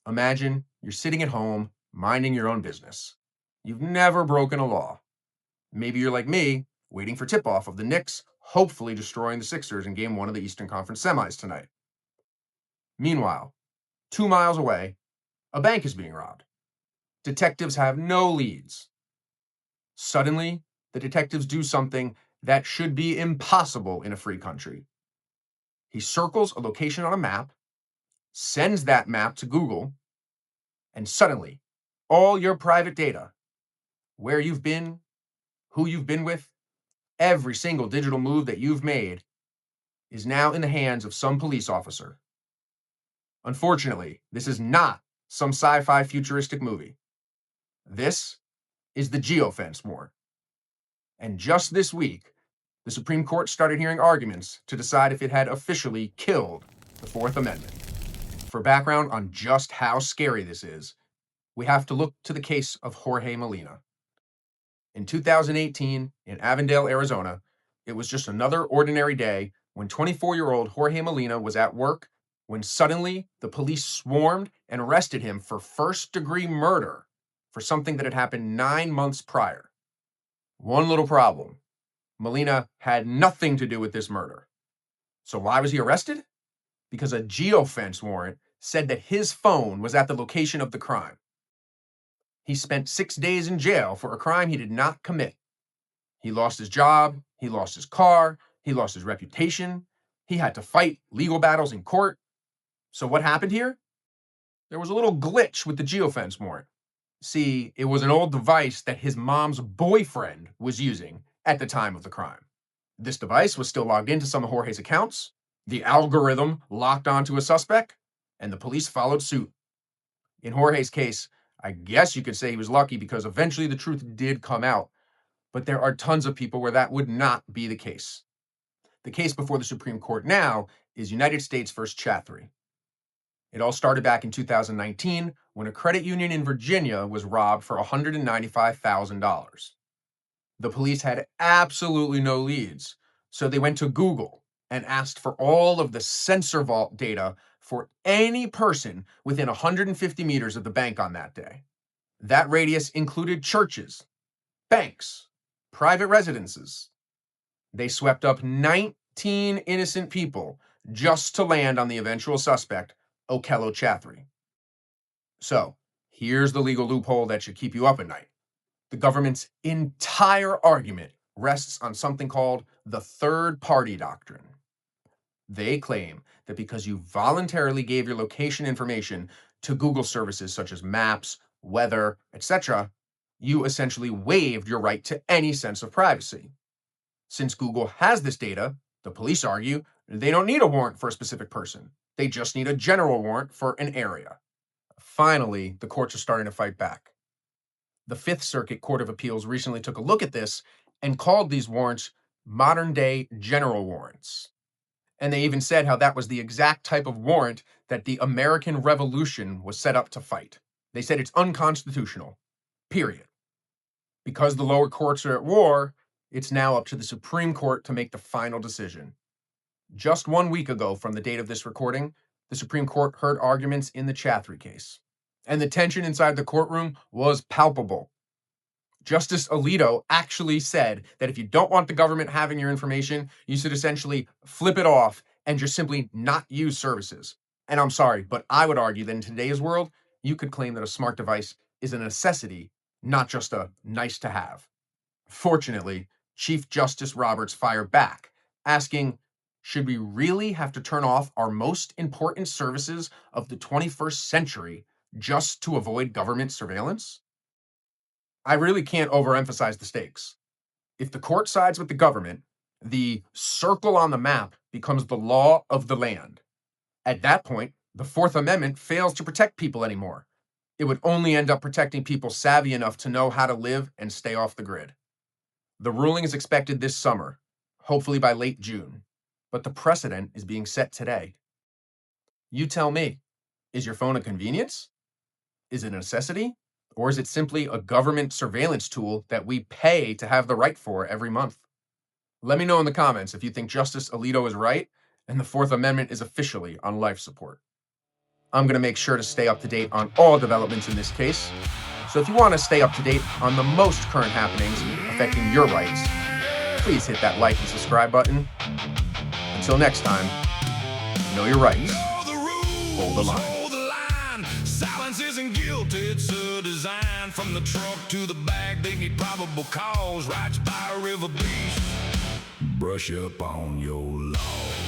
Imagine you're sitting at home, minding your own business. You've never broken a law. Maybe you're like me, waiting for tip-off of the Knicks, hopefully destroying the Sixers in Game 1 of the Eastern Conference Semis tonight. Meanwhile, 2 miles away, a bank is being robbed. Detectives have no leads. Suddenly, the detectives do something that should be impossible in a free country. He circles a location on a map, sends that map to Google, and suddenly, all your private data, where you've been, who you've been with, every single digital move that you've made, is now in the hands of some police officer. Unfortunately, this is not some sci-fi futuristic movie. This is the Geofence Warrant. And just this week, the Supreme Court started hearing arguments to decide if it had officially killed the Fourth Amendment. For background on just how scary this is, we have to look to the case of Jorge Molina. In 2018, in Avondale, Arizona, it was just another ordinary day when 24-year-old Jorge Molina was at work when suddenly the police swarmed and arrested him for first-degree murder for something that had happened 9 months prior. One little problem. Molina had nothing to do with this murder. So why was he arrested? Because a geofence warrant said that his phone was at the location of the crime. He spent 6 days in jail for a crime he did not commit. He lost his job, he lost his car, he lost his reputation, he had to fight legal battles in court. So what happened here? There was a little glitch with the geofence warrant. See, it was an old device that his mom's boyfriend was using at the time of the crime. This device was still logged into some of Jorge's accounts, the algorithm locked onto a suspect, and the police followed suit. In Jorge's case, I guess you could say he was lucky because eventually the truth did come out, but there are tons of people where that would not be the case. The case before the Supreme Court now is United States versus Chatrie. It all started back in 2019 when a credit union in Virginia was robbed for $195,000. The police had absolutely no leads, so they went to Google and asked for all of the sensor vault data for any person within 150 meters of the bank on that day. That radius included churches, banks, private residences. They swept up 19 innocent people just to land on the eventual suspect, Okello Chatrie. So, here's the legal loophole that should keep you up at night. The government's entire argument rests on something called the Third Party Doctrine. They claim that because you voluntarily gave your location information to Google services such as maps, weather, etc., you essentially waived your right to any sense of privacy. Since Google has this data, the police argue they don't need a warrant for a specific person. They just need a general warrant for an area. Finally, the courts are starting to fight back. The Fifth Circuit Court of Appeals recently took a look at this and called these warrants modern-day general warrants. And they even said how that was the exact type of warrant that the American Revolution was set up to fight. They said it's unconstitutional, period. Because the lower courts are at war, it's now up to the Supreme Court to make the final decision. Just 1 week ago from the date of this recording, the Supreme Court heard arguments in the Chatrie case. And the tension inside the courtroom was palpable. Justice Alito actually said that if you don't want the government having your information, you should essentially flip it off and just simply not use services. And I'm sorry, but I would argue that in today's world, you could claim that a smart device is a necessity, not just a nice to have. Fortunately, Chief Justice Roberts fired back, asking, should we really have to turn off our most important services of the 21st century just to avoid government surveillance? I really can't overemphasize the stakes. If the court sides with the government, the circle on the map becomes the law of the land. At that point, the Fourth Amendment fails to protect people anymore. It would only end up protecting people savvy enough to know how to live and stay off the grid. The ruling is expected this summer, hopefully by late June, but the precedent is being set today. You tell me, is your phone a convenience? Is it a necessity? Or is it simply a government surveillance tool that we pay to have the right for every month? Let me know in the comments if you think Justice Alito is right and the Fourth Amendment is officially on life support. I'm going to make sure to stay up to date on all developments in this case. So if you want to stay up to date on the most current happenings affecting your rights, please hit that like and subscribe button. Until next time, know your rights. Hold the line. Silence isn't guilty, it's a design. From the trunk to the bag, they need probable cause. Rights by Riverbeast. Brush up on your law.